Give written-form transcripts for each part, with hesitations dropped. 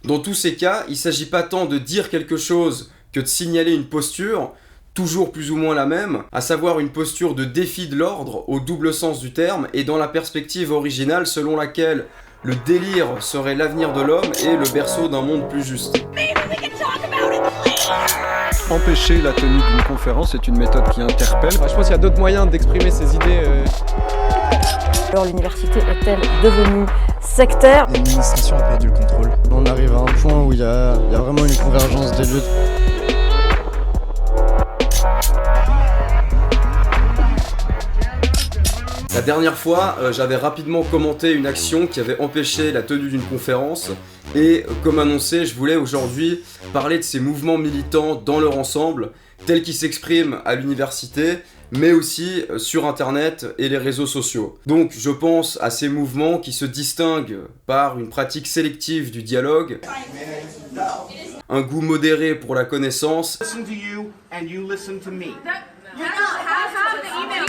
Dans tous ces cas, il ne s'agit pas tant de dire quelque chose que de signaler une posture, toujours plus ou moins la même, à savoir une posture de défi de l'ordre au double sens du terme et dans la perspective originale selon laquelle le délire serait l'avenir de l'homme et le berceau d'un monde plus juste. Empêcher la tenue d'une conférence est une méthode qui interpelle. Je pense qu'il y a d'autres moyens d'exprimer ses idées. Alors l'université est-elle devenue sectaire? L'administration a perdu le contrôle. On arrive à un point où il y a vraiment une convergence des luttes. La dernière fois, j'avais rapidement commenté une action qui avait empêché la tenue d'une conférence et comme annoncé, je voulais aujourd'hui parler de ces mouvements militants dans leur ensemble, tels qu'ils s'expriment à l'université, mais aussi sur internet et les réseaux sociaux. Donc je pense à ces mouvements qui se distinguent par une pratique sélective du dialogue, un goût modéré pour la connaissance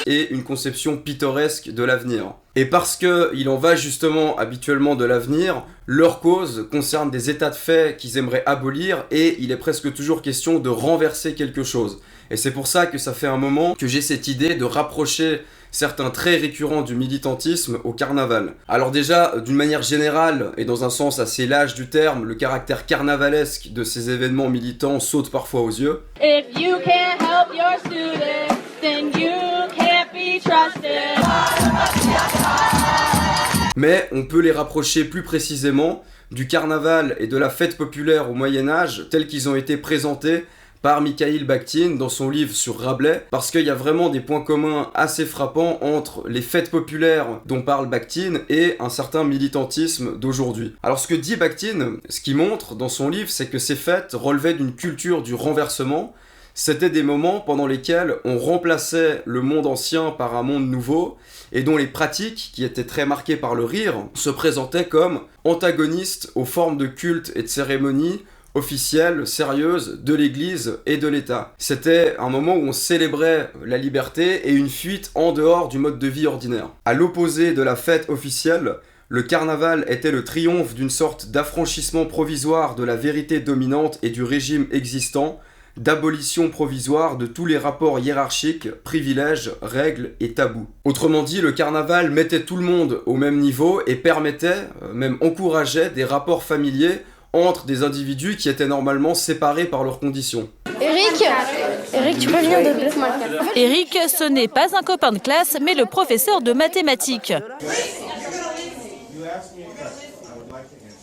et une conception pittoresque de l'avenir. Et parce qu'il en va justement habituellement de l'avenir, leur cause concerne des états de fait qu'ils aimeraient abolir et il est presque toujours question de renverser quelque chose. Et c'est pour ça que ça fait un moment que j'ai cette idée de rapprocher certains traits récurrents du militantisme au carnaval. Alors déjà, d'une manière générale, et dans un sens assez large du terme, le caractère carnavalesque de ces événements militants saute parfois aux yeux. If you can't help your students, then you can't be trusted. Mais on peut les rapprocher plus précisément du carnaval et de la fête populaire au Moyen-Âge tels qu'ils ont été présentés par Mikhaïl Bakhtin dans son livre sur Rabelais, parce qu'il y a vraiment des points communs assez frappants entre les fêtes populaires dont parle Bakhtin et un certain militantisme d'aujourd'hui. Alors ce que dit Bakhtin, ce qu'il montre dans son livre, c'est que ces fêtes relevaient d'une culture du renversement. C'était des moments pendant lesquels on remplaçait le monde ancien par un monde nouveau et dont les pratiques, qui étaient très marquées par le rire, se présentaient comme antagonistes aux formes de culte et de cérémonies officielle, sérieuse, de l'Église et de l'État. C'était un moment où on célébrait la liberté et une fuite en dehors du mode de vie ordinaire. À l'opposé de la fête officielle, le carnaval était le triomphe d'une sorte d'affranchissement provisoire de la vérité dominante et du régime existant, d'abolition provisoire de tous les rapports hiérarchiques, privilèges, règles et tabous. Autrement dit, le carnaval mettait tout le monde au même niveau et permettait, même encourageait des rapports familiers entre des individus qui étaient normalement séparés par leurs conditions. Eric, tu peux venir de Eric, ce n'est pas un copain de classe, mais le professeur de mathématiques.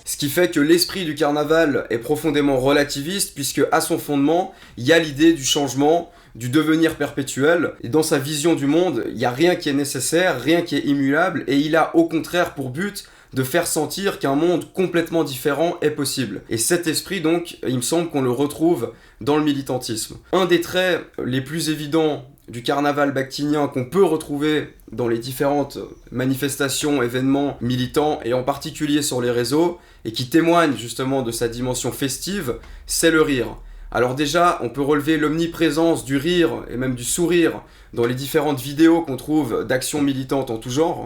Ce qui fait que l'esprit du carnaval est profondément relativiste, puisque à son fondement, il y a l'idée du changement, du devenir perpétuel, et dans sa vision du monde, il n'y a rien qui est nécessaire, rien qui est immuable, et il a au contraire pour but de faire sentir qu'un monde complètement différent est possible. Et cet esprit, donc, il me semble qu'on le retrouve dans le militantisme. Un des traits les plus évidents du carnaval bakhtinien qu'on peut retrouver dans les différentes manifestations, événements militants, et en particulier sur les réseaux, et qui témoignent justement de sa dimension festive, c'est le rire. Alors déjà, on peut relever l'omniprésence du rire, et même du sourire, dans les différentes vidéos qu'on trouve d'actions militantes en tout genre.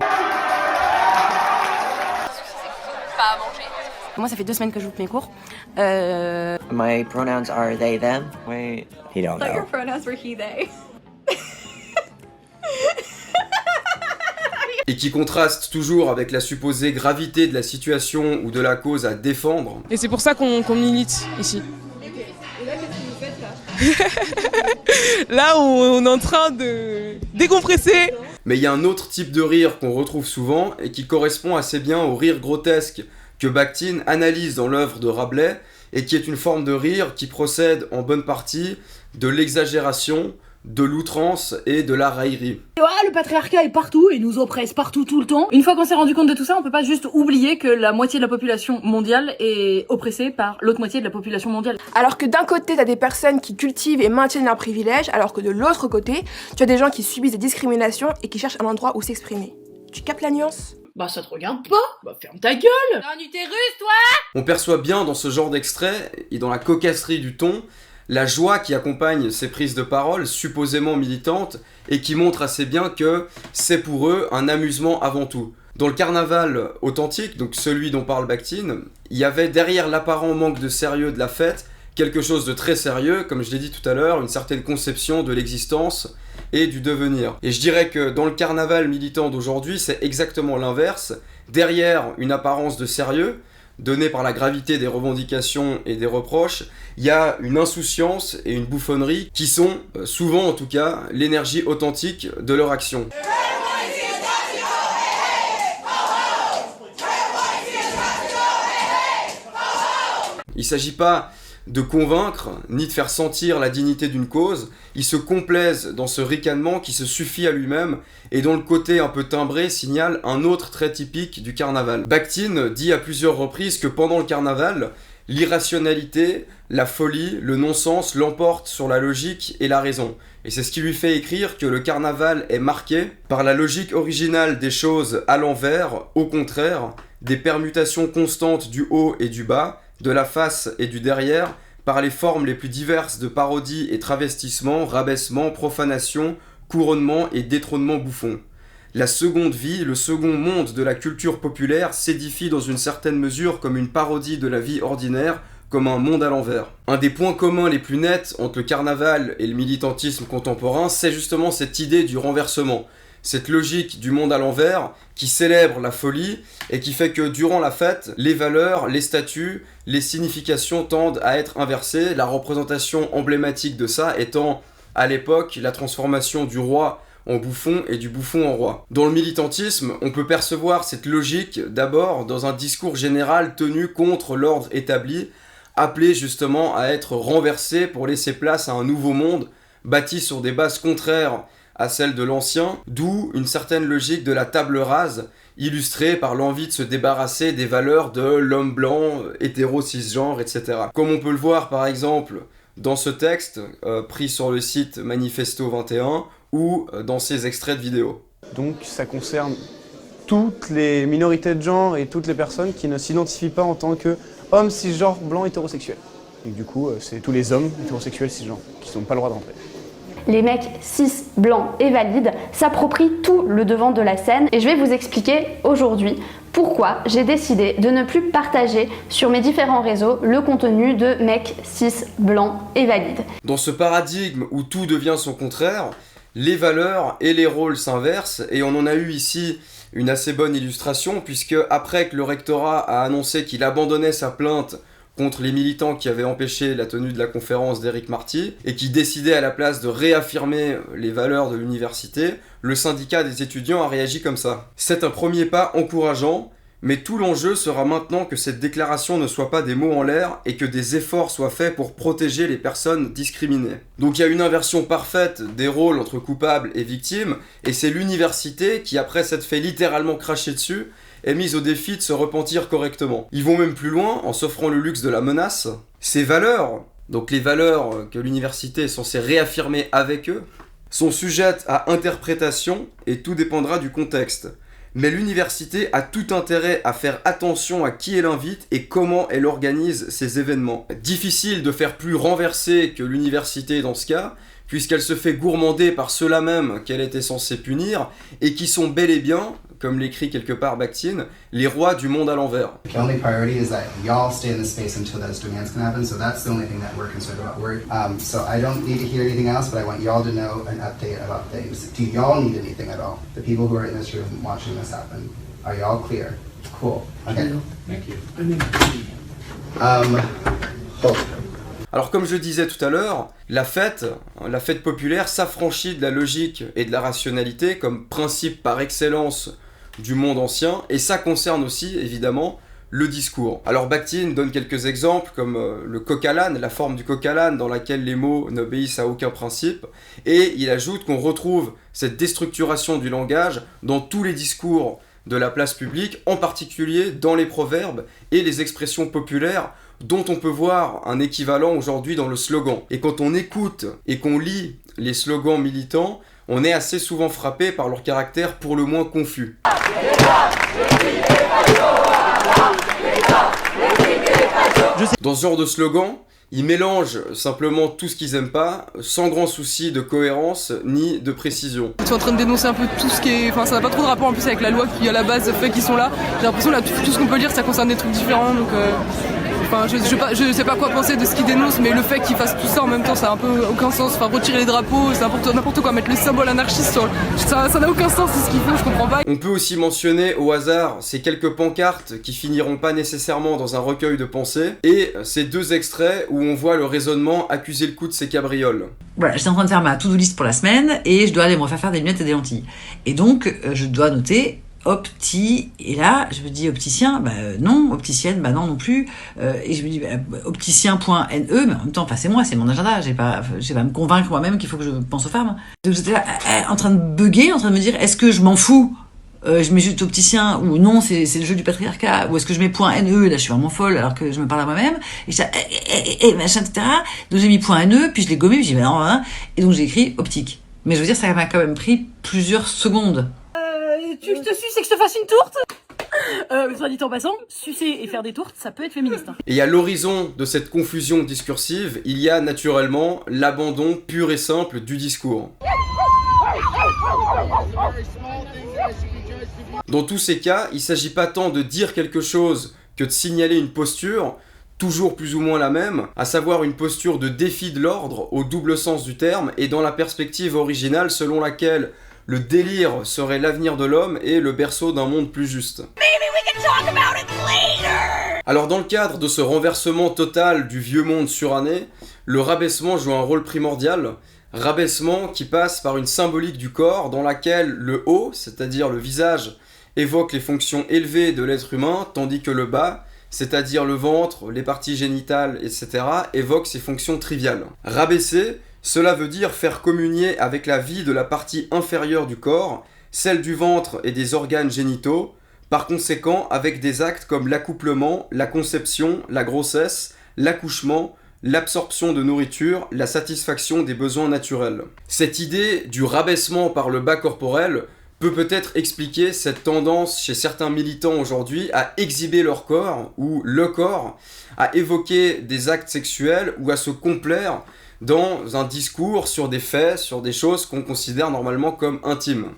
Moi, ça fait 2 semaines que je loupe mes cours. My pronouns are they, them. Wait, he don't know. Your pronouns were he, they. Et qui contraste toujours avec la supposée gravité de la situation ou de la cause à défendre. Et c'est pour ça qu'on milite ici. Et là, qu'est-ce que vous faites là? Là, on est en train de décompresser. Mais il y a un autre type de rire qu'on retrouve souvent et qui correspond assez bien au rire grotesque que Bakhtin analyse dans l'œuvre de Rabelais et qui est une forme de rire qui procède en bonne partie de l'exagération, de l'outrance et de la raillerie. Le patriarcat est partout et nous oppresse partout tout le temps. Une fois qu'on s'est rendu compte de tout ça, on peut pas juste oublier que la moitié de la population mondiale est oppressée par l'autre moitié de la population mondiale. Alors que d'un côté, t'as des personnes qui cultivent et maintiennent leurs privilèges, alors que de l'autre côté, tu as des gens qui subissent des discriminations et qui cherchent un endroit où s'exprimer. Tu captes la nuance? Bah ça te regarde pas. Bah ferme ta gueule. T'as un utérus, toi? On perçoit bien dans ce genre d'extrait et dans la cocasserie du ton la joie qui accompagne ces prises de parole supposément militantes et qui montre assez bien que c'est pour eux un amusement avant tout. Dans le carnaval authentique, donc celui dont parle Bakhtin, il y avait derrière l'apparent manque de sérieux de la fête, quelque chose de très sérieux, comme je l'ai dit tout à l'heure, une certaine conception de l'existence et du devenir. Et je dirais que dans le carnaval militant d'aujourd'hui, c'est exactement l'inverse. Derrière une apparence de sérieux, donnée par la gravité des revendications et des reproches, il y a une insouciance et une bouffonnerie qui sont, souvent en tout cas, l'énergie authentique de leur action. Il ne s'agit pas de convaincre, ni de faire sentir la dignité d'une cause, il se complaise dans ce ricanement qui se suffit à lui-même et dont le côté un peu timbré signale un autre trait typique du carnaval. Bakhtin dit à plusieurs reprises que pendant le carnaval, l'irrationalité, la folie, le non-sens l'emportent sur la logique et la raison. Et c'est ce qui lui fait écrire que le carnaval est marqué par la logique originale des choses à l'envers, au contraire, des permutations constantes du haut et du bas, de la face et du derrière, par les formes les plus diverses de parodie et travestissement, rabaissement, profanation, couronnement et détrônement bouffon. La seconde vie, le second monde de la culture populaire s'édifie dans une certaine mesure comme une parodie de la vie ordinaire, comme un monde à l'envers. Un des points communs les plus nets entre le carnaval et le militantisme contemporain, c'est justement cette idée du renversement. Cette logique du monde à l'envers qui célèbre la folie et qui fait que durant la fête, les valeurs, les statuts, les significations tendent à être inversées, la représentation emblématique de ça étant à l'époque la transformation du roi en bouffon et du bouffon en roi. Dans le militantisme, on peut percevoir cette logique d'abord dans un discours général tenu contre l'ordre établi, appelé justement à être renversé pour laisser place à un nouveau monde bâti sur des bases contraires à celle de l'ancien, d'où une certaine logique de la table rase, illustrée par l'envie de se débarrasser des valeurs de l'homme blanc, hétéro, cisgenre, etc. Comme on peut le voir par exemple dans ce texte, pris sur le site Manifesto 21, ou dans ces extraits de vidéos. Donc ça concerne toutes les minorités de genre et toutes les personnes qui ne s'identifient pas en tant qu'hommes cisgenres blancs hétérosexuels. Et du coup, c'est tous les hommes hétérosexuels cisgenres qui n'ont pas le droit de rentrer. Les mecs cis, blancs et valides s'approprient tout le devant de la scène et je vais vous expliquer aujourd'hui pourquoi j'ai décidé de ne plus partager sur mes différents réseaux le contenu de mecs cis, blancs et valides. Dans ce paradigme où tout devient son contraire, les valeurs et les rôles s'inversent et on en a eu ici une assez bonne illustration puisque après que le rectorat a annoncé qu'il abandonnait sa plainte contre les militants qui avaient empêché la tenue de la conférence d'Éric Marty et qui décidaient à la place de réaffirmer les valeurs de l'université, le syndicat des étudiants a réagi comme ça. C'est un premier pas encourageant, mais tout l'enjeu sera maintenant que cette déclaration ne soit pas des mots en l'air et que des efforts soient faits pour protéger les personnes discriminées. Donc il y a une inversion parfaite des rôles entre coupables et victimes, et c'est l'université qui, après s'être fait littéralement cracher dessus, est mise au défi de se repentir correctement. Ils vont même plus loin en s'offrant le luxe de la menace. Ces valeurs, donc les valeurs que l'université est censée réaffirmer avec eux, sont sujettes à interprétation et tout dépendra du contexte. Mais l'université a tout intérêt à faire attention à qui elle invite et comment elle organise ces événements. Difficile de faire plus renversé que l'université dans ce cas, puisqu'elle se fait gourmander par ceux-là même qu'elle était censée punir, et qui sont bel et bien, comme l'écrit quelque part Bakhtin, les rois du monde à l'envers. The only priority is that y'all stay in the space until those demands can happen, so that's the only thing that we're concerned about. So I don't need to hear anything else, but I want y'all to know an update about things. Do y'all need anything at all? The people who are in this room watching this happen, are y'all clear? Cool. Okay. Thank you. Alors comme je disais tout à l'heure, la fête populaire s'affranchit de la logique et de la rationalité comme principe par excellence du monde ancien, et ça concerne aussi évidemment le discours. Alors Bakhtin donne quelques exemples comme le coq à l'âne, la forme du coq à l'âne dans laquelle les mots n'obéissent à aucun principe, et il ajoute qu'on retrouve cette déstructuration du langage dans tous les discours de la place publique, en particulier dans les proverbes et les expressions populaires dont on peut voir un équivalent aujourd'hui dans le slogan. Et quand on écoute et qu'on lit les slogans militants, on est assez souvent frappé par leur caractère pour le moins confus. Dans ce genre de slogan, Ils mélangent simplement tout ce qu'ils aiment pas, sans grand souci de cohérence ni de précision. Ils sont en train de dénoncer un peu tout ce qui est... Enfin, ça n'a pas trop de rapport en plus avec la loi qui à la base fait qu'ils sont là. J'ai l'impression là tout ce qu'on peut lire ça concerne des trucs différents donc... Enfin, je sais pas quoi penser de ce qu'ils dénoncent, mais le fait qu'ils fassent tout ça en même temps, ça a un peu aucun sens. Enfin, retirer les drapeaux, c'est n'importe quoi. Mettre le symbole anarchiste sur... Ça n'a aucun sens, c'est ce qu'ils font, je comprends pas. On peut aussi mentionner au hasard ces quelques pancartes qui finiront pas nécessairement dans un recueil de pensées, et ces 2 extraits où on voit le raisonnement accuser le coup de ses cabrioles. Voilà, j'étais en train de faire ma to-do list pour la semaine, et je dois aller me refaire faire des lunettes et des lentilles. Et donc, je dois noter... Opti, et là je me dis opticien, non, opticienne, non plus, et je me dis opticien.ne, mais en même temps, c'est moi, c'est mon agenda, j'ai pas à me convaincre moi-même qu'il faut que je pense aux femmes. Donc j'étais là, en train de bugger, en train de me dire, est-ce que je m'en fous, je mets juste opticien, ou non, c'est le jeu du patriarcat, ou est-ce que je mets .ne, là je suis vraiment folle alors que je me parle à moi-même, et je dis, machin, etc. Donc j'ai mis .ne, puis je l'ai gommé, puis je dis, non, hein, et donc j'ai écrit optique. Mais je veux dire, ça m'a quand même pris plusieurs secondes. Tu te suces et que je te fasse une tourte soit dit en passant, sucer et faire des tourtes, ça peut être féministe. Et à l'horizon de cette confusion discursive, il y a naturellement l'abandon pur et simple du discours. Dans tous ces cas, il ne s'agit pas tant de dire quelque chose que de signaler une posture, toujours plus ou moins la même, à savoir une posture de défi de l'ordre au double sens du terme et dans la perspective originale selon laquelle le délire serait l'avenir de l'homme et le berceau d'un monde plus juste. Alors dans le cadre de ce renversement total du vieux monde suranné, le rabaissement joue un rôle primordial, rabaissement qui passe par une symbolique du corps dans laquelle le haut, c'est-à-dire le visage, évoque les fonctions élevées de l'être humain, tandis que le bas, c'est-à-dire le ventre, les parties génitales, etc., évoque ses fonctions triviales. Rabaisser, cela veut dire faire communier avec la vie de la partie inférieure du corps, celle du ventre et des organes génitaux, par conséquent avec des actes comme l'accouplement, la conception, la grossesse, l'accouchement, l'absorption de nourriture, la satisfaction des besoins naturels. Cette idée du rabaissement par le bas corporel peut-être expliquer cette tendance chez certains militants aujourd'hui à exhiber leur corps, ou le corps, à évoquer des actes sexuels ou à se complaire dans un discours sur des faits, sur des choses qu'on considère normalement comme intimes.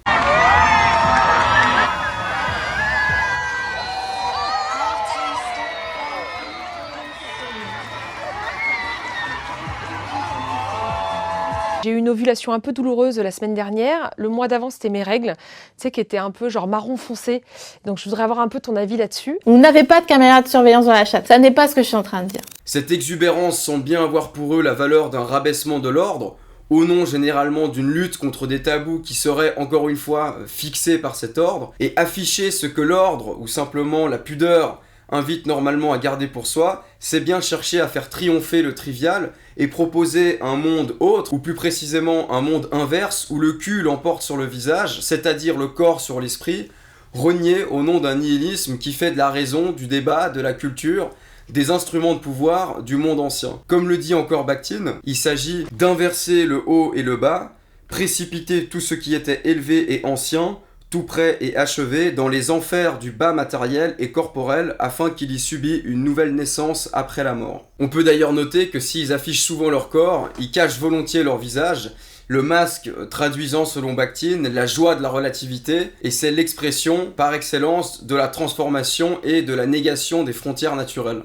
J'ai eu une ovulation un peu douloureuse la semaine dernière. Le mois d'avant, c'était mes règles, tu sais, qui étaient un peu genre marron foncé. Donc je voudrais avoir un peu ton avis là-dessus. Vous n'avez pas de caméra de surveillance dans la chatte. Ça n'est pas ce que je suis en train de dire. Cette exubérance semble bien avoir pour eux la valeur d'un rabaissement de l'ordre, au nom généralement d'une lutte contre des tabous qui seraient encore une fois fixés par cet ordre, et afficher ce que l'ordre, ou simplement la pudeur, invite normalement à garder pour soi, c'est bien chercher à faire triompher le trivial et proposer un monde autre, ou plus précisément un monde inverse, où le cul l'emporte sur le visage, c'est-à-dire le corps sur l'esprit, renié au nom d'un nihilisme qui fait de la raison, du débat, de la culture, des instruments de pouvoir du monde ancien. Comme le dit encore Bakhtin, il s'agit d'inverser le haut et le bas, précipiter tout ce qui était élevé et ancien, tout prêt et achevé dans les enfers du bas matériel et corporel afin qu'il y subit une nouvelle naissance après la mort. On peut d'ailleurs noter que s'ils affichent souvent leur corps, ils cachent volontiers leur visage, le masque traduisant selon Bakhtin la joie de la relativité, et c'est l'expression par excellence de la transformation et de la négation des frontières naturelles.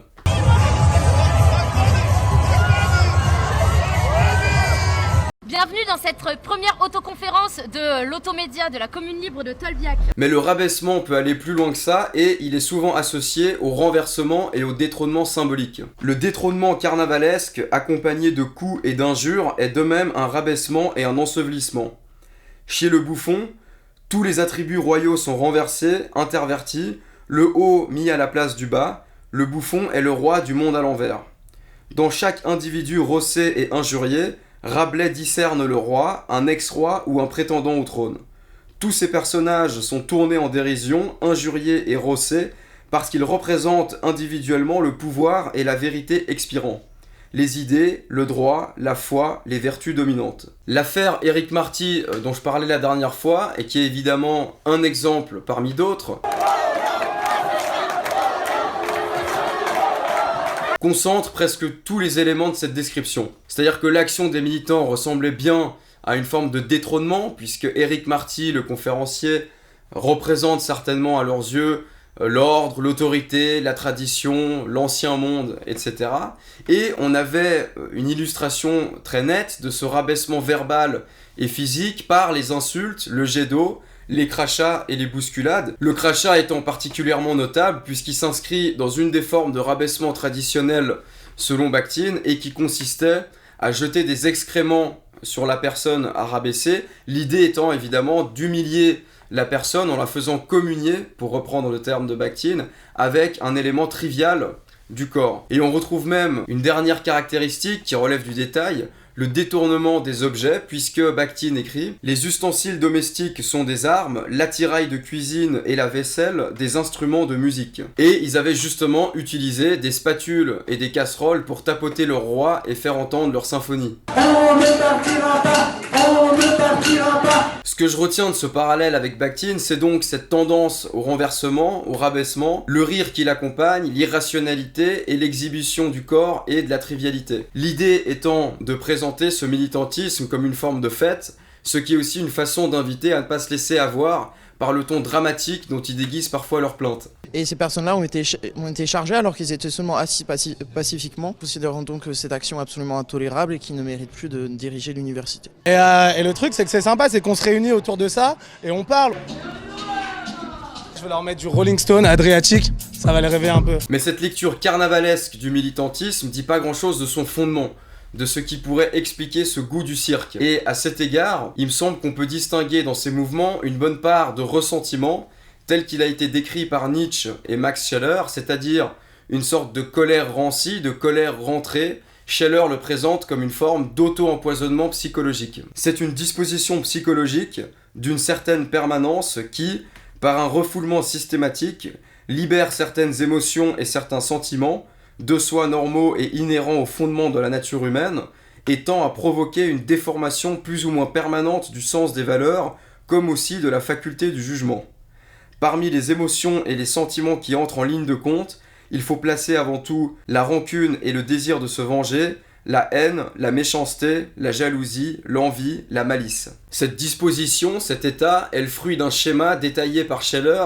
Bienvenue dans cette première autoconférence de l'automédia de la commune libre de Tolbiac. Mais le rabaissement peut aller plus loin que ça et il est souvent associé au renversement et au détrônement symbolique. Le détrônement carnavalesque, accompagné de coups et d'injures, est de même un rabaissement et un ensevelissement. Chez le bouffon, tous les attributs royaux sont renversés, intervertis, le haut mis à la place du bas, le bouffon est le roi du monde à l'envers. Dans chaque individu rossé et injurié, Rabelais discerne le roi, un ex-roi ou un prétendant au trône. Tous ces personnages sont tournés en dérision, injuriés et rossés, parce qu'ils représentent individuellement le pouvoir et la vérité expirant. Les idées, le droit, la foi, les vertus dominantes. L'affaire Éric Marty, dont je parlais la dernière fois, et qui est évidemment un exemple parmi d'autres, concentre presque tous les éléments de cette description. C'est-à-dire que l'action des militants ressemblait bien à une forme de détrônement, puisque Éric Marty, le conférencier, représente certainement à leurs yeux l'ordre, l'autorité, la tradition, l'ancien monde, etc. Et on avait une illustration très nette de ce rabaissement verbal et physique par les insultes, le jet d'eau, les crachats et les bousculades. Le crachat étant particulièrement notable puisqu'il s'inscrit dans une des formes de rabaissement traditionnel selon Bakhtin et qui consistait à jeter des excréments sur la personne à rabaisser, l'idée étant évidemment d'humilier la personne en la faisant communier, pour reprendre le terme de Bakhtin, avec un élément trivial du corps. Et on retrouve même une dernière caractéristique qui relève du détail, le détournement des objets, puisque Bakhtin écrit « Les ustensiles domestiques sont des armes, l'attirail de cuisine et la vaisselle des instruments de musique. » Et ils avaient justement utilisé des spatules et des casseroles pour tapoter leur roi et faire entendre leur symphonie. On ne partira pas, on ne partira pas. Ce que je retiens de ce parallèle avec Bakhtin, c'est donc cette tendance au renversement, au rabaissement, le rire qui l'accompagne, l'irrationalité et l'exhibition du corps et de la trivialité. L'idée étant de présenter ce militantisme comme une forme de fête, ce qui est aussi une façon d'inviter à ne pas se laisser avoir par le ton dramatique dont ils déguisent parfois leurs plaintes. Et ces personnes-là ont été chargées alors qu'ils étaient seulement assis pacifiquement, considérant donc cette action absolument intolérable et qui ne mérite plus de diriger l'université. Et le truc, c'est que c'est sympa, c'est qu'on se réunit autour de ça et on parle. Je vais leur mettre du Rolling Stone, Adriatique, ça va les réveiller un peu. Mais cette lecture carnavalesque du militantisme dit pas grand-chose de son fondement, de ce qui pourrait expliquer ce goût du cirque. Et à cet égard, il me semble qu'on peut distinguer dans ces mouvements une bonne part de ressentiment, tel qu'il a été décrit par Nietzsche et Max Scheler, c'est-à-dire une sorte de colère rancie, de colère rentrée. Scheler le présente comme une forme d'auto-empoisonnement psychologique. C'est une disposition psychologique d'une certaine permanence qui, par un refoulement systématique, libère certaines émotions et certains sentiments, de soi normaux et inhérents au fondement de la nature humaine, et tend à provoquer une déformation plus ou moins permanente du sens des valeurs, comme aussi de la faculté du jugement. Parmi les émotions et les sentiments qui entrent en ligne de compte, il faut placer avant tout la rancune et le désir de se venger, la haine, la méchanceté, la jalousie, l'envie, la malice. Cette disposition, cet état, est le fruit d'un schéma détaillé par Scheler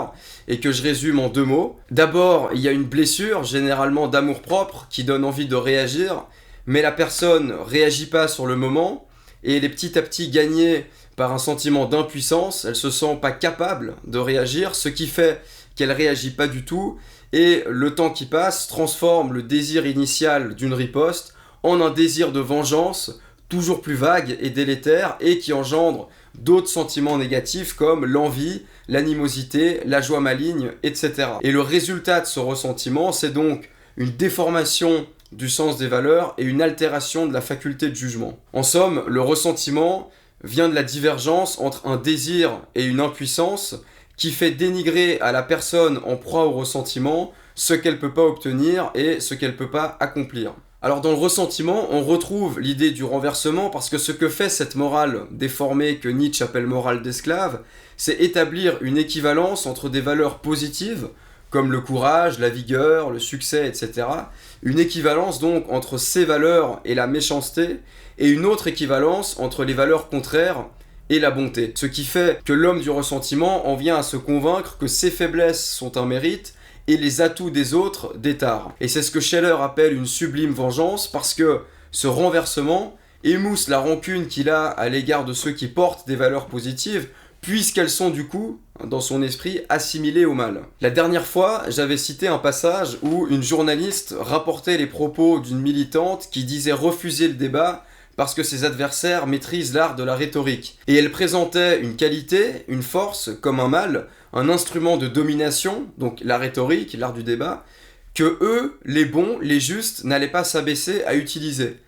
et que je résume en 2 mots. D'abord, il y a une blessure, généralement d'amour-propre, qui donne envie de réagir, mais la personne réagit pas sur le moment et elle est petit à petit gagnée par un sentiment d'impuissance, elle se sent pas capable de réagir, ce qui fait qu'elle réagit pas du tout et le temps qui passe transforme le désir initial d'une riposte en un désir de vengeance toujours plus vague et délétère et qui engendre d'autres sentiments négatifs comme l'envie, l'animosité, la joie maligne, etc. Et le résultat de ce ressentiment, c'est donc une déformation du sens des valeurs et une altération de la faculté de jugement. En somme, le ressentiment vient de la divergence entre un désir et une impuissance qui fait dénigrer à la personne en proie au ressentiment ce qu'elle peut pas obtenir et ce qu'elle peut pas accomplir. Alors dans le ressentiment, on retrouve l'idée du renversement parce que ce que fait cette morale déformée que Nietzsche appelle morale d'esclave, c'est établir une équivalence entre des valeurs positives, comme le courage, la vigueur, le succès, etc. Une équivalence donc entre ces valeurs et la méchanceté, et une autre équivalence entre les valeurs contraires et la bonté. Ce qui fait que l'homme du ressentiment en vient à se convaincre que ses faiblesses sont un mérite, et les atouts des autres des tares. Et c'est ce que Scheler appelle une sublime vengeance, parce que ce renversement émousse la rancune qu'il a à l'égard de ceux qui portent des valeurs positives, puisqu'elles sont du coup, dans son esprit, assimilées au mal. La dernière fois, j'avais cité un passage où une journaliste rapportait les propos d'une militante qui disait refuser le débat parce que ses adversaires maîtrisent l'art de la rhétorique. Et elle présentait une qualité, une force, comme un mal, un instrument de domination, donc la rhétorique, l'art du débat, que eux, les bons, les justes, n'allaient pas s'abaisser à utiliser.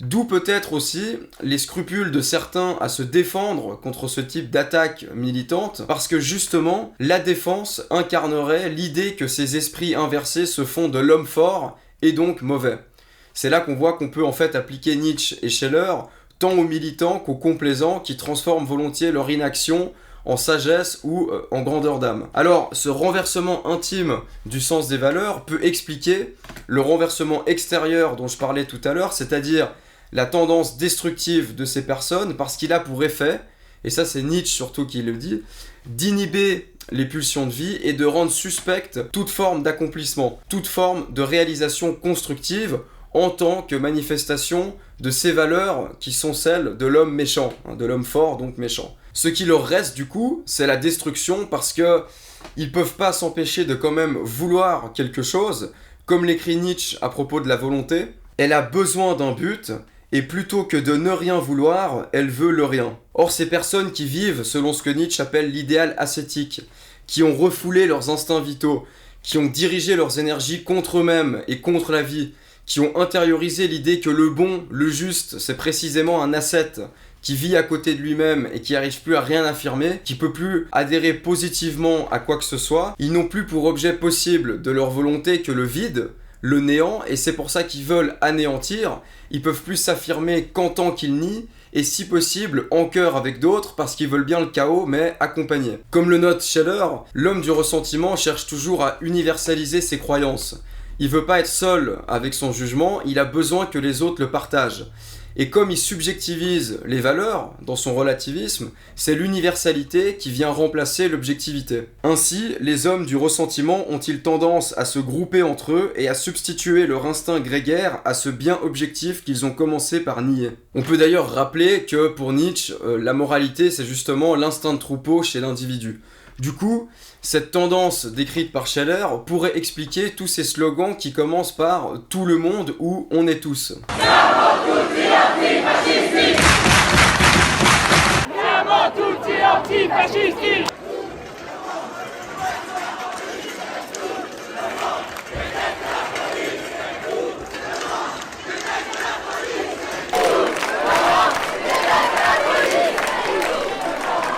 D'où peut-être aussi les scrupules de certains à se défendre contre ce type d'attaque militante, parce que justement, la défense incarnerait l'idée que ces esprits inversés se font de l'homme fort et donc mauvais. C'est là qu'on voit qu'on peut en fait appliquer Nietzsche et Scheler tant aux militants qu'aux complaisants qui transforment volontiers leur inaction en sagesse ou en grandeur d'âme. Alors, ce renversement intime du sens des valeurs peut expliquer le renversement extérieur dont je parlais tout à l'heure, c'est-à-dire la tendance destructive de ces personnes, parce qu'il a pour effet, et ça c'est Nietzsche surtout qui le dit, d'inhiber les pulsions de vie et de rendre suspecte toute forme d'accomplissement, toute forme de réalisation constructive en tant que manifestation de ces valeurs qui sont celles de l'homme méchant, de l'homme fort donc méchant. Ce qui leur reste du coup, c'est la destruction parce que ils peuvent pas s'empêcher de quand même vouloir quelque chose, comme l'écrit Nietzsche à propos de la volonté, elle a besoin d'un but, et plutôt que de ne rien vouloir, elle veut le rien. Or ces personnes qui vivent selon ce que Nietzsche appelle l'idéal ascétique, qui ont refoulé leurs instincts vitaux, qui ont dirigé leurs énergies contre eux-mêmes et contre la vie, qui ont intériorisé l'idée que le bon, le juste, c'est précisément un ascète qui vit à côté de lui-même et qui n'arrive plus à rien affirmer, qui peut plus adhérer positivement à quoi que ce soit, ils n'ont plus pour objet possible de leur volonté que le vide, le néant, et c'est pour ça qu'ils veulent anéantir, ils peuvent plus s'affirmer qu'en tant qu'ils nient, et si possible en chœur avec d'autres parce qu'ils veulent bien le chaos mais accompagnés. Comme le note Scheller, l'homme du ressentiment cherche toujours à universaliser ses croyances. Il veut pas être seul avec son jugement, il a besoin que les autres le partagent. Et comme il subjectivise les valeurs dans son relativisme, c'est l'universalité qui vient remplacer l'objectivité. Ainsi, les hommes du ressentiment ont-ils tendance à se grouper entre eux et à substituer leur instinct grégaire à ce bien objectif qu'ils ont commencé par nier. On peut d'ailleurs rappeler que pour Nietzsche, la moralité c'est justement l'instinct de troupeau chez l'individu. Du coup, cette tendance décrite par Scheller pourrait expliquer tous ces slogans qui commencent par « tout le monde » ou « on est tous ».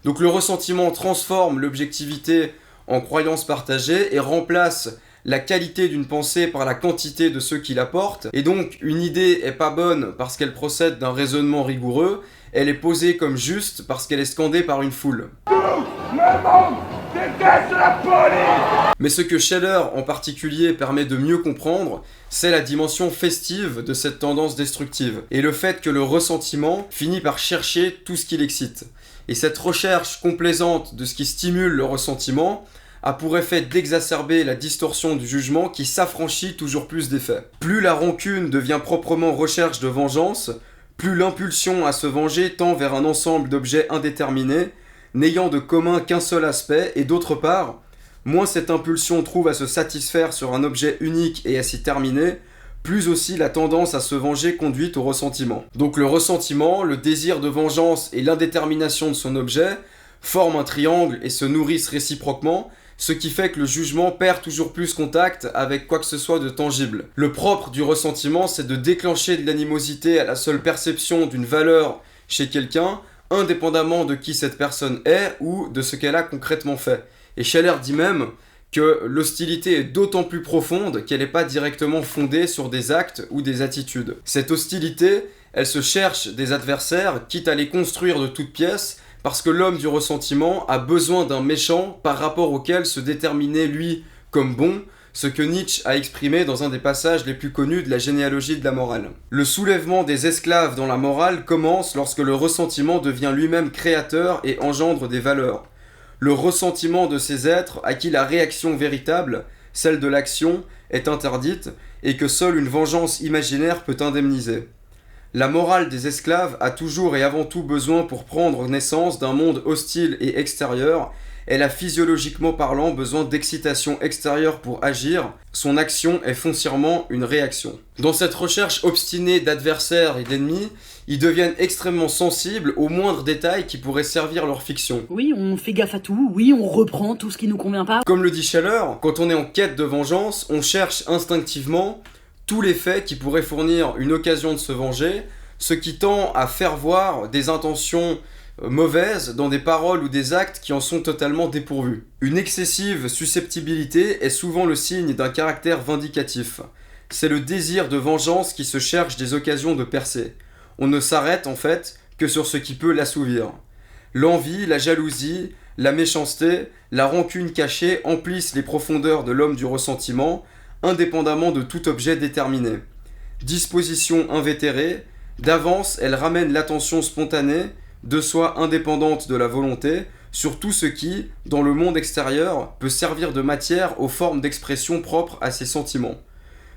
Donc le ressentiment transforme l'objectivité en croyance partagée et remplace la qualité d'une pensée par la quantité de ceux qui la portent. Et donc une idée est pas bonne parce qu'elle procède d'un raisonnement rigoureux, elle est posée comme juste parce qu'elle est scandée par une foule. Mais ce que Scheller en particulier permet de mieux comprendre, c'est la dimension festive de cette tendance destructive, et le fait que le ressentiment finit par chercher tout ce qui l'excite. Et cette recherche complaisante de ce qui stimule le ressentiment a pour effet d'exacerber la distorsion du jugement qui s'affranchit toujours plus des faits. Plus la rancune devient proprement recherche de vengeance, plus l'impulsion à se venger tend vers un ensemble d'objets indéterminés, n'ayant de commun qu'un seul aspect, et d'autre part, moins cette impulsion trouve à se satisfaire sur un objet unique et à s'y terminer, plus aussi la tendance à se venger conduit au ressentiment. Donc le ressentiment, le désir de vengeance et l'indétermination de son objet forment un triangle et se nourrissent réciproquement, ce qui fait que le jugement perd toujours plus contact avec quoi que ce soit de tangible. Le propre du ressentiment, c'est de déclencher de l'animosité à la seule perception d'une valeur chez quelqu'un, indépendamment de qui cette personne est ou de ce qu'elle a concrètement fait. Et Scheller dit même que l'hostilité est d'autant plus profonde qu'elle n'est pas directement fondée sur des actes ou des attitudes. Cette hostilité, elle se cherche des adversaires, quitte à les construire de toutes pièces, parce que l'homme du ressentiment a besoin d'un méchant par rapport auquel se déterminer lui comme bon, ce que Nietzsche a exprimé dans un des passages les plus connus de la généalogie de la morale. Le soulèvement des esclaves dans la morale commence lorsque le ressentiment devient lui-même créateur et engendre des valeurs. Le ressentiment de ces êtres à qui la réaction véritable, celle de l'action, est interdite et que seule une vengeance imaginaire peut indemniser. La morale des esclaves a toujours et avant tout besoin pour prendre naissance d'un monde hostile et extérieur. Elle a physiologiquement parlant besoin d'excitation extérieure pour agir. Son action est foncièrement une réaction. Dans cette recherche obstinée d'adversaires et d'ennemis, ils deviennent extrêmement sensibles aux moindres détails qui pourraient servir leur fiction. Oui, on fait gaffe à tout, oui, on reprend tout ce qui nous convient pas. Comme le dit Scheller, quand on est en quête de vengeance, on cherche instinctivement tous les faits qui pourraient fournir une occasion de se venger, ce qui tend à faire voir des intentions mauvaises dans des paroles ou des actes qui en sont totalement dépourvus. Une excessive susceptibilité est souvent le signe d'un caractère vindicatif. C'est le désir de vengeance qui se cherche des occasions de percer. On ne s'arrête en fait que sur ce qui peut l'assouvir. L'envie, la jalousie, la méchanceté, la rancune cachée emplissent les profondeurs de l'homme du ressentiment, indépendamment de tout objet déterminé. Disposition invétérée, d'avance elle ramène l'attention spontanée, de soi indépendante de la volonté, sur tout ce qui, dans le monde extérieur, peut servir de matière aux formes d'expression propres à ses sentiments.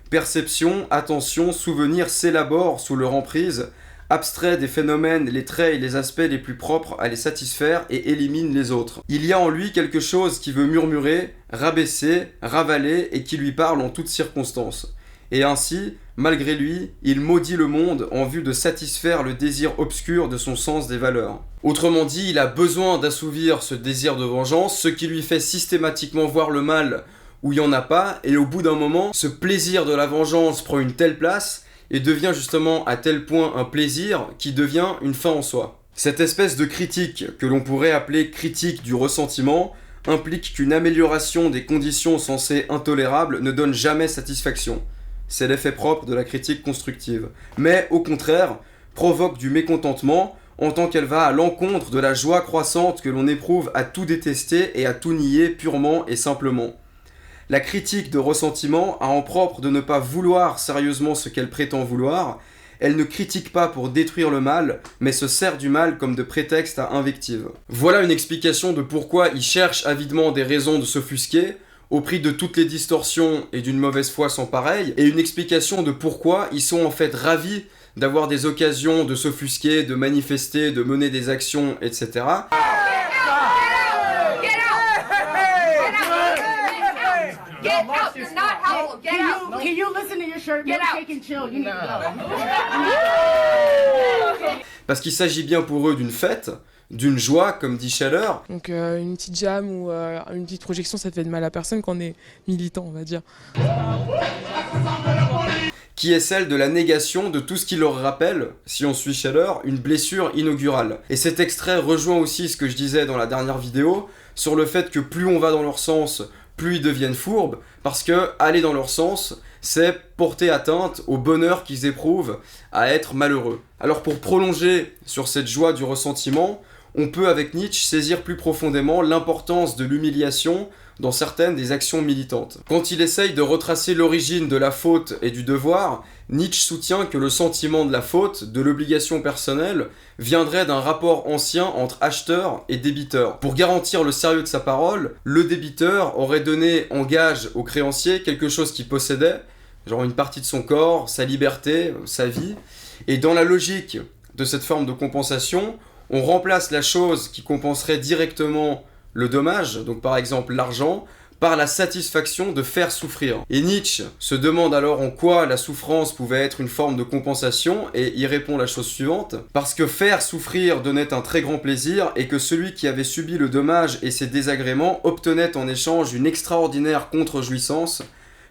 Perception, attention, souvenir s'élaborent sous leur emprise, abstrait des phénomènes, les traits et les aspects les plus propres à les satisfaire et élimine les autres. Il y a en lui quelque chose qui veut murmurer, rabaisser, ravaler et qui lui parle en toutes circonstances. Et ainsi, malgré lui, il maudit le monde en vue de satisfaire le désir obscur de son sens des valeurs. Autrement dit, il a besoin d'assouvir ce désir de vengeance, ce qui lui fait systématiquement voir le mal où il n'y en a pas, et au bout d'un moment, ce plaisir de la vengeance prend une telle place et devient justement à tel point un plaisir qui devient une fin en soi. Cette espèce de critique, que l'on pourrait appeler critique du ressentiment, implique qu'une amélioration des conditions censées intolérables ne donne jamais satisfaction. C'est l'effet propre de la critique constructive. Mais, au contraire, provoque du mécontentement en tant qu'elle va à l'encontre de la joie croissante que l'on éprouve à tout détester et à tout nier purement et simplement. La critique de ressentiment a en propre de ne pas vouloir sérieusement ce qu'elle prétend vouloir. Elle ne critique pas pour détruire le mal, mais se sert du mal comme de prétexte à invective. Voilà une explication de pourquoi ils cherchent avidement des raisons de s'offusquer, au prix de toutes les distorsions et d'une mauvaise foi sans pareil, et une explication de pourquoi ils sont en fait ravis d'avoir des occasions de s'offusquer, de manifester, de mener des actions, etc. Parce qu'il s'agit bien pour eux d'une fête, d'une joie, comme dit Scheller. Donc une petite jam ou une petite projection, ça te fait de mal à personne quand on est militant, on va dire. Qui est celle de la négation de tout ce qui leur rappelle, si on suit Scheller, une blessure inaugurale. Et cet extrait rejoint aussi ce que je disais dans la dernière vidéo, sur le fait que plus on va dans leur sens, plus ils deviennent fourbes, parce que aller dans leur sens, c'est porter atteinte au bonheur qu'ils éprouvent à être malheureux. Alors pour prolonger sur cette joie du ressentiment, on peut avec Nietzsche saisir plus profondément l'importance de l'humiliation dans certaines des actions militantes. Quand il essaye de retracer l'origine de la faute et du devoir, Nietzsche soutient que le sentiment de la faute, de l'obligation personnelle, viendrait d'un rapport ancien entre acheteur et débiteur. Pour garantir le sérieux de sa parole, le débiteur aurait donné en gage au créancier quelque chose qu'il possédait, genre une partie de son corps, sa liberté, sa vie, et dans la logique de cette forme de compensation, on remplace la chose qui compenserait directement le dommage, donc par exemple l'argent, par la satisfaction de faire souffrir. Et Nietzsche se demande alors en quoi la souffrance pouvait être une forme de compensation, et y répond la chose suivante: parce que faire souffrir donnait un très grand plaisir, et que celui qui avait subi le dommage et ses désagréments obtenait en échange une extraordinaire contre-jouissance.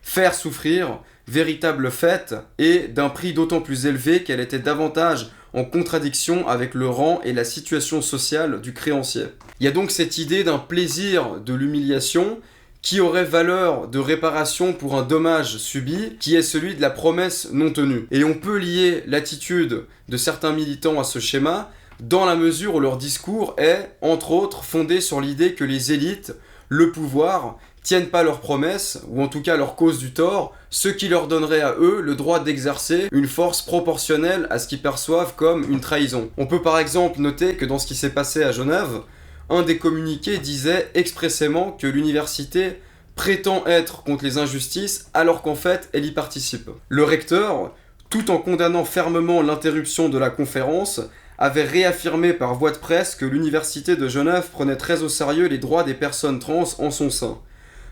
Faire souffrir, véritable fête, et d'un prix d'autant plus élevé qu'elle était davantage en contradiction avec le rang et la situation sociale du créancier. Il y a donc cette idée d'un plaisir de l'humiliation qui aurait valeur de réparation pour un dommage subi, qui est celui de la promesse non tenue. Et on peut lier l'attitude de certains militants à ce schéma, dans la mesure où leur discours est, entre autres, fondé sur l'idée que les élites, le pouvoir, tiennent pas leurs promesses, ou en tout cas leur cause du tort, ce qui leur donnerait à eux le droit d'exercer une force proportionnelle à ce qu'ils perçoivent comme une trahison. On peut par exemple noter que dans ce qui s'est passé à Genève, un des communiqués disait expressément que l'université prétend être contre les injustices alors qu'en fait elle y participe. Le recteur, tout en condamnant fermement l'interruption de la conférence, avait réaffirmé par voie de presse que l'université de Genève prenait très au sérieux les droits des personnes trans en son sein.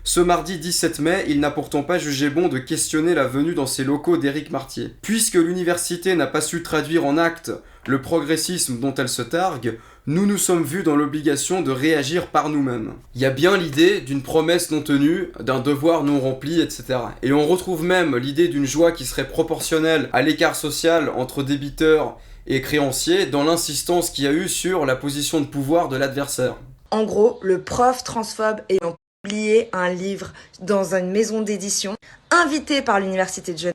Ce mardi 17 mai, il n'a pourtant pas jugé bon de questionner la venue dans ses locaux d'Éric Martier. Puisque l'université n'a pas su traduire en actes le progressisme dont elle se targue, nous nous sommes vus dans l'obligation de réagir par nous-mêmes. Il y a bien l'idée d'une promesse non tenue, d'un devoir non rempli, etc. Et on retrouve même l'idée d'une joie qui serait proportionnelle à l'écart social entre débiteurs et créanciers dans l'insistance qu'il y a eu sur la position de pouvoir de l'adversaire. En gros, le prof transphobe ayant publié un livre dans une maison d'édition, invité par l'université de Genève,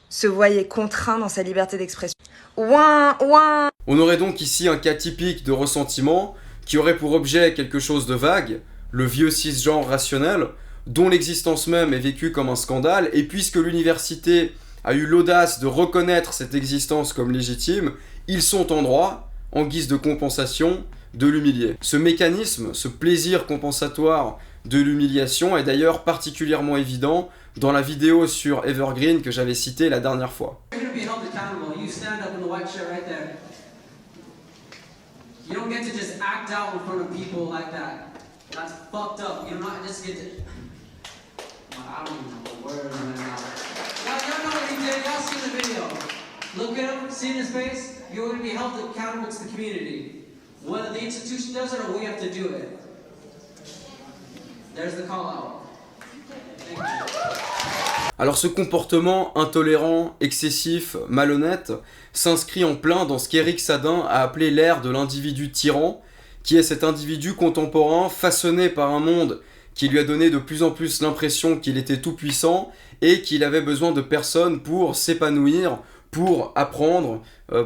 se voyait contraint dans sa liberté d'expression. Ouin, ouin. On aurait donc ici un cas typique de ressentiment qui aurait pour objet quelque chose de vague, le vieux cisgenre rationnel, dont l'existence même est vécue comme un scandale, et puisque l'université a eu l'audace de reconnaître cette existence comme légitime, ils sont en droit, en guise de compensation, de l'humilier. Ce mécanisme, ce plaisir compensatoire de l'humiliation est d'ailleurs particulièrement évident dans la vidéo sur Evergreen que j'avais citée la dernière fois. You don't get to just act out in front of people like that. That's fucked up. You don't just get to... I don't even know the word right now. Y'all know what he did. Y'all seen the video. Look at him, see his face. You're going to be held accountable to the community. Whether the institution does it or we have to do it. There's the call out. Thank you. Alors ce comportement intolérant, excessif, malhonnête s'inscrit en plein dans ce qu'Éric Sadin a appelé l'ère de l'individu tyran, qui est cet individu contemporain façonné par un monde qui lui a donné de plus en plus l'impression qu'il était tout puissant et qu'il avait besoin de personne pour s'épanouir, pour apprendre,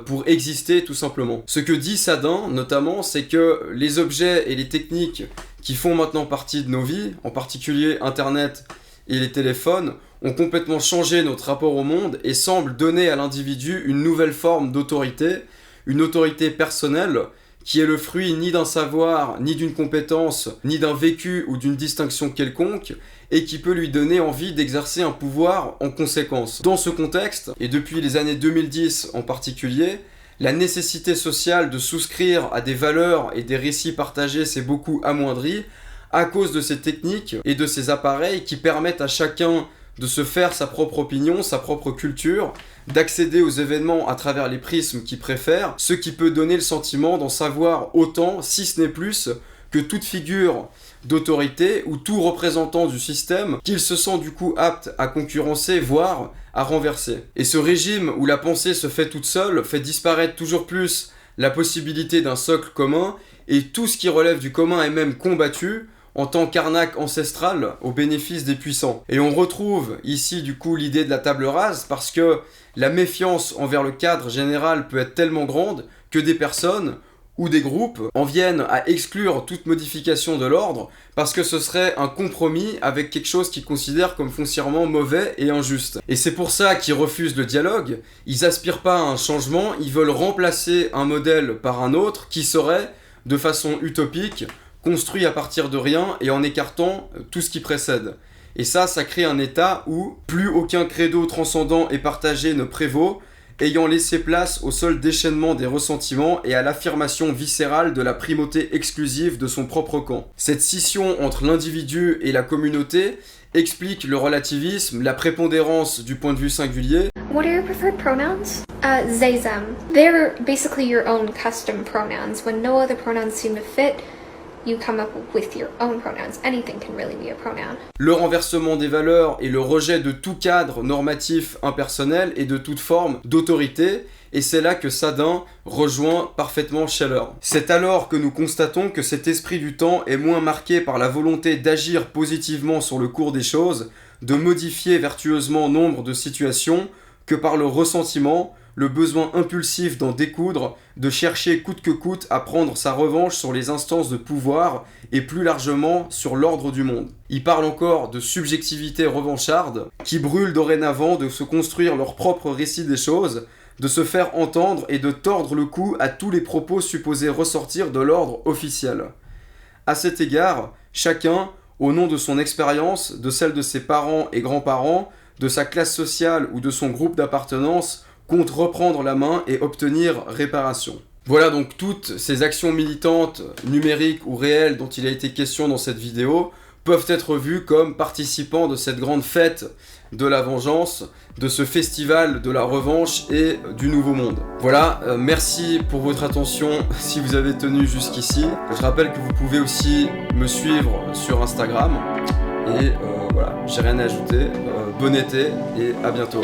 pour exister tout simplement. Ce que dit Sadin notamment, c'est que les objets et les techniques qui font maintenant partie de nos vies, en particulier Internet et les téléphones, ont complètement changé notre rapport au monde et semblent donner à l'individu une nouvelle forme d'autorité, une autorité personnelle qui est le fruit ni d'un savoir, ni d'une compétence, ni d'un vécu ou d'une distinction quelconque, et qui peut lui donner envie d'exercer un pouvoir en conséquence. Dans ce contexte, et depuis les années 2010 en particulier, la nécessité sociale de souscrire à des valeurs et des récits partagés s'est beaucoup amoindrie à cause de ces techniques et de ces appareils qui permettent à chacun de se faire sa propre opinion, sa propre culture, d'accéder aux événements à travers les prismes qu'il préfère, ce qui peut donner le sentiment d'en savoir autant, si ce n'est plus, que toute figure d'autorité ou tout représentant du système qu'il se sent du coup apte à concurrencer, voire à renverser. Et ce régime où la pensée se fait toute seule fait disparaître toujours plus la possibilité d'un socle commun, et tout ce qui relève du commun est même combattu en tant qu'arnaque ancestrale au bénéfice des puissants. Et on retrouve ici du coup l'idée de la table rase parce que la méfiance envers le cadre général peut être tellement grande que des personnes ou des groupes en viennent à exclure toute modification de l'ordre parce que ce serait un compromis avec quelque chose qu'ils considèrent comme foncièrement mauvais et injuste. Et c'est pour ça qu'ils refusent le dialogue, ils aspirent pas à un changement, ils veulent remplacer un modèle par un autre qui serait, de façon utopique, construit à partir de rien et en écartant tout ce qui précède. Et ça crée un état où plus aucun credo transcendant et partagé ne prévaut, ayant laissé place au seul déchaînement des ressentiments et à l'affirmation viscérale de la primauté exclusive de son propre camp. Cette scission entre l'individu et la communauté explique le relativisme, la prépondérance du point de vue singulier. What are your preferred pronouns? They, them. They're basically your own custom pronouns. When no other pronouns seem to fit, you come up with your own pronouns. Anything can really be a pronoun. Le renversement des valeurs et le rejet de tout cadre normatif impersonnel et de toute forme d'autorité, et c'est là que Sadin rejoint parfaitement Scheller. C'est alors que nous constatons que cet esprit du temps est moins marqué par la volonté d'agir positivement sur le cours des choses, de modifier vertueusement nombre de situations, que par le ressentiment, le besoin impulsif d'en découdre, de chercher coûte que coûte à prendre sa revanche sur les instances de pouvoir et plus largement sur l'ordre du monde. Il parle encore de subjectivité revancharde qui brûle dorénavant de se construire leur propre récit des choses, de se faire entendre et de tordre le cou à tous les propos supposés ressortir de l'ordre officiel. À cet égard, chacun, au nom de son expérience, de celle de ses parents et grands-parents, de sa classe sociale ou de son groupe d'appartenance, compte reprendre la main et obtenir réparation. Voilà donc toutes ces actions militantes, numériques ou réelles dont il a été question dans cette vidéo, peuvent être vues comme participant de cette grande fête de la vengeance, de ce festival de la revanche et du nouveau monde. Voilà, merci pour votre attention si vous avez tenu jusqu'ici. Je rappelle que vous pouvez aussi me suivre sur Instagram. Et voilà, j'ai rien à ajouter. Bon été et à bientôt.